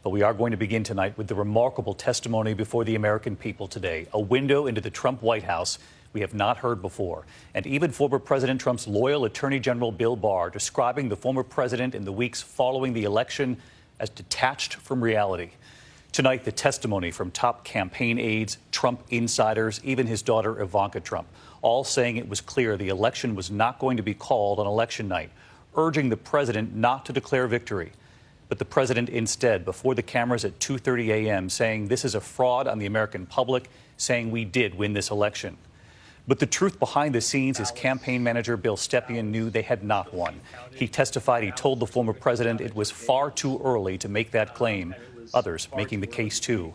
But we are going to begin tonight with the remarkable testimony before the American people today, a window into the Trump White House we have not heard before. And even former President Trump's loyal Attorney General Bill Barr describing the former president in the weeks following the election as detached from reality. Tonight, the testimony from top campaign aides, Trump insiders, even his daughter Ivanka Trump, all saying it was clear the election was not going to be called on election night, urging the president not to declare victory. But the president instead, before the cameras at 2:30 a.m., saying this is a fraud on the American public, saying we did win this election. But the truth behind the scenes, his campaign manager, Bill Stepien, knew they had not won. He testified he told the former president it was far too early to make that claim, others making the case too.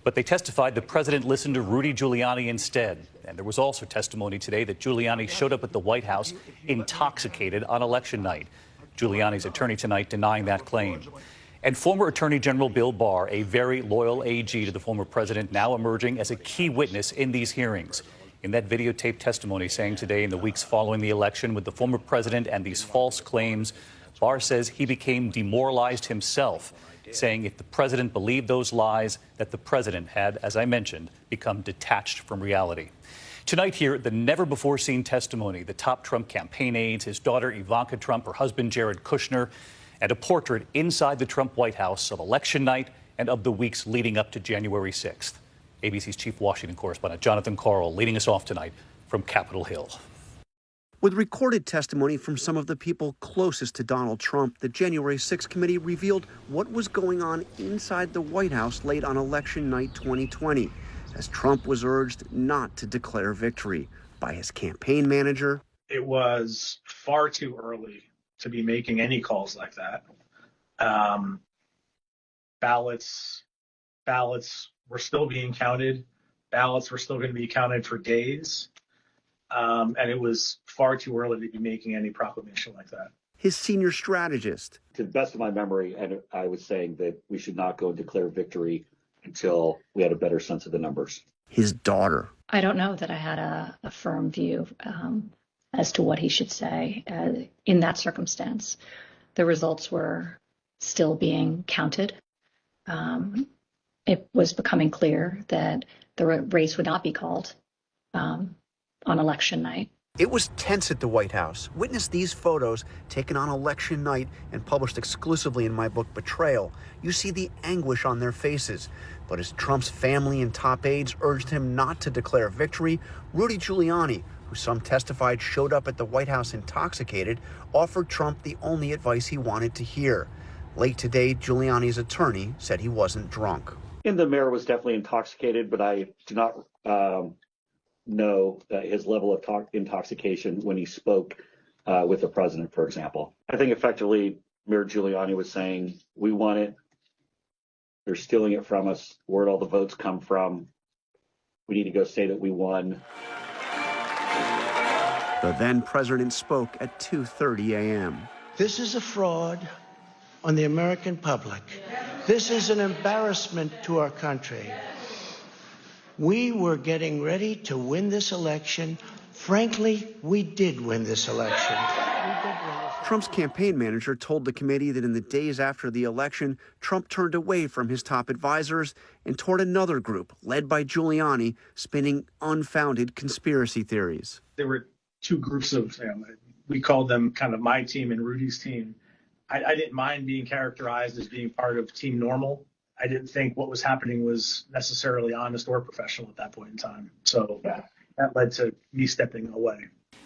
But they testified the president listened to Rudy Giuliani instead. And there was also testimony today that Giuliani showed up at the White House intoxicated on election night. Giuliani's attorney tonight denying that claim. And former Attorney General Bill Barr, a very loyal AG to the former president, now emerging as a key witness in these hearings. In that videotaped testimony saying today in the weeks following the election with the former president and these false claims, Barr says he became demoralized himself, saying if the president believed those lies, that the president had, as I mentioned, become detached from reality. Tonight here, the never-before-seen testimony, the top Trump campaign aides, his daughter Ivanka Trump, her husband Jared Kushner, and a portrait inside the Trump White House of election night and of the weeks leading up to January 6th. ABC's chief Washington correspondent Jonathan Karl leading us off tonight from Capitol Hill. With recorded testimony from some of the people closest to Donald Trump, the January 6th committee revealed what was going on inside the White House late on election night 2020, as Trump was urged not to declare victory by his campaign manager. It was far too early to be making any calls like that. Ballots were still being counted. Ballots were still going to be counted for days. And it was far too early to be making any proclamation like that. His senior strategist. To the best of my memory, and I was saying that we should not go and declare victory until we had a better sense of the numbers. His daughter. I don't know that I had a firm view as to what he should say in that circumstance. The results were still being counted. It was becoming clear that the race would not be called on election night. It was tense at the White House. Witness these photos taken on election night and published exclusively in my book, Betrayal. You see the anguish on their faces. But as Trump's family and top aides urged him not to declare victory, Rudy Giuliani, who some testified showed up at the White House intoxicated, offered Trump the only advice he wanted to hear. Late today, Giuliani's attorney said he wasn't drunk. And the mayor was definitely intoxicated, but I do not know his level of intoxication when he spoke with the president, for example. I think effectively Mayor Giuliani was saying, we want it. They're stealing it from us. Where'd all the votes come from? We need to go say that we won. The then president spoke at 2:30 a.m. This is a fraud on the American public. This is an embarrassment to our country. We were getting ready to win this election. Frankly, we did win this election. Trump's campaign manager told the committee that in the days after the election, Trump turned away from his top advisors and toward another group led by Giuliani, spinning unfounded conspiracy theories. There were two groups of, we called them kind of my team and Rudy's team. I didn't mind being characterized as being part of Team Normal. I didn't think what was happening was necessarily honest or professional at that point in time. So that led to me stepping away.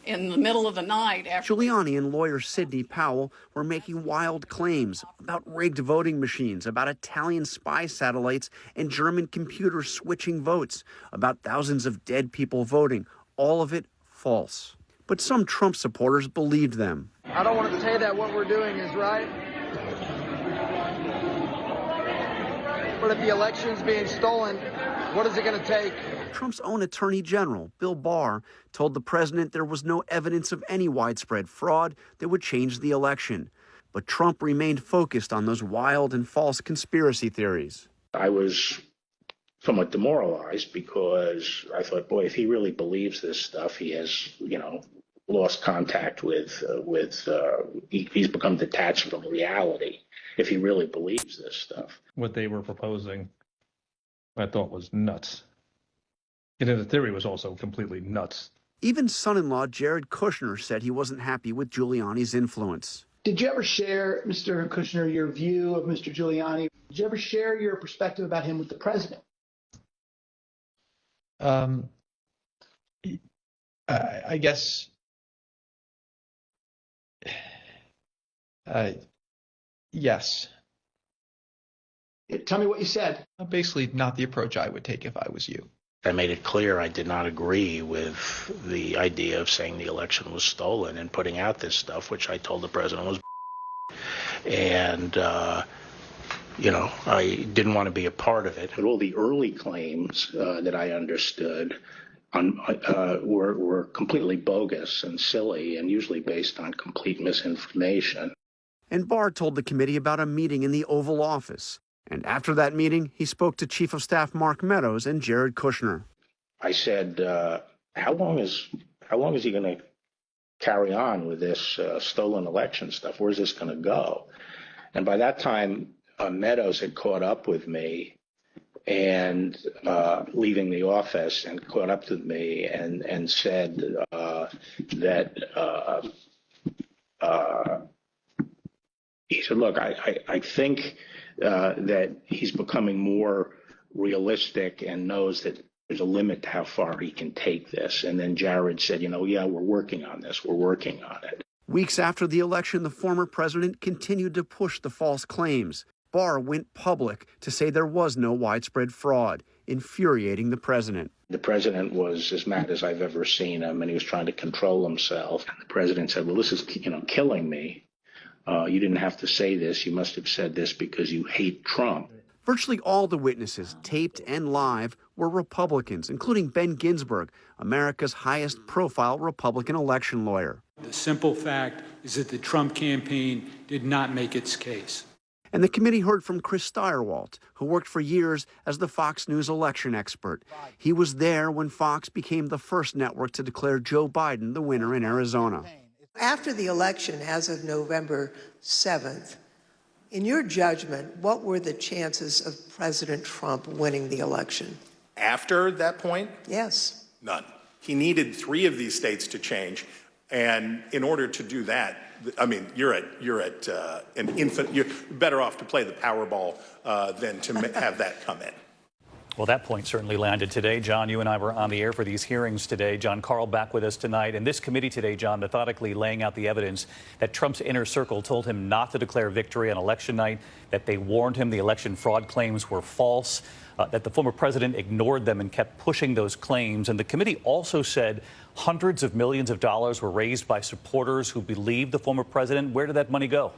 In the middle of the night. Giuliani and lawyer Sidney Powell were making wild claims about rigged voting machines, about Italian spy satellites and German computers switching votes, about thousands of dead people voting, all of it false. But some Trump supporters believed them. I don't want to say that what we're doing is right. But if the election's being stolen, what is it going to take? Trump's own attorney general, Bill Barr, told the president there was no evidence of any widespread fraud that would change the election. But Trump remained focused on those wild and false conspiracy theories. I was somewhat demoralized because I thought, boy, if he really believes this stuff, he has, lost contact with he's become detached from reality. if he really believes this stuff. What they were proposing, I thought was nuts. And the theory was also completely nuts. Even son-in-law Jared Kushner said he wasn't happy with Giuliani's influence. Did you ever share, Mr. Kushner, your view of Mr. Giuliani? Did you ever share your perspective about him with the president? I guess, yes. Tell me what you said. Basically, not the approach I would take if I was you. I made it clear I did not agree with the idea of saying the election was stolen and putting out this stuff, which I told the president was and you know, I didn't want to be a part of it. But all the early claims that I understood were completely bogus and silly and usually based on complete misinformation. And Barr told the committee about a meeting in the Oval Office. And after that meeting, he spoke to Chief of Staff Mark Meadows and Jared Kushner. I said, how long is he going to carry on with this stolen election stuff? Where's this going to go? And by that time, Meadows had caught up with me and leaving the office and caught up with me and said that he said, look, I think that he's becoming more realistic and knows that there's a limit to how far he can take this. And then Jared said, you know, yeah, we're working on this. We're working on it. Weeks after the election, the former president continued to push the false claims. Barr went public to say there was no widespread fraud, infuriating the president. The president was as mad as I've ever seen him, and he was trying to control himself. And the president said, well, this is, killing me. You didn't have to say this. You must have said this because you hate Trump. Virtually all the witnesses, taped and live, were Republicans, including Ben Ginsburg, America's highest profile Republican election lawyer. The simple fact is that the Trump campaign did not make its case. And the committee heard from Chris Stirewalt, who worked for years as the Fox News election expert. He was there when Fox became the first network to declare Joe Biden the winner in Arizona. After the election, as of November 7th, in your judgment, what were the chances of President Trump winning the election? After that point? Yes. None. He needed 3 of these states to change. And in order to do that, I mean, you're at an infant. You're better off to play the Powerball than to have that come in. Well, that point certainly landed today. John, you and I were on the air for these hearings today. John Carl back with us tonight. And this committee today, John, methodically laying out the evidence that Trump's inner circle told him not to declare victory on election night, that they warned him the election fraud claims were false, that the former president ignored them and kept pushing those claims. And the committee also said hundreds of millions of dollars were raised by supporters who believed the former president. Where did that money go?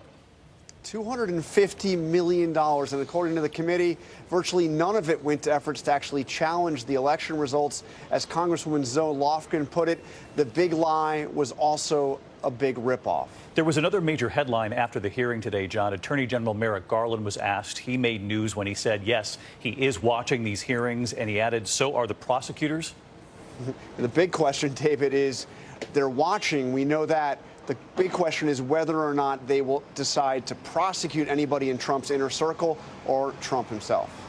$250 million, and according to the committee, virtually none of it went to efforts to actually challenge the election results. As Congresswoman Zoe Lofgren put it, the big lie was also a big ripoff. There was another major headline after the hearing today, John. Attorney General Merrick Garland was asked. He made news when he said, yes, he is watching these hearings, and he added, so are the prosecutors? The big question, David, is they're watching. We know that. The big question is whether or not they will decide to prosecute anybody in Trump's inner circle or Trump himself.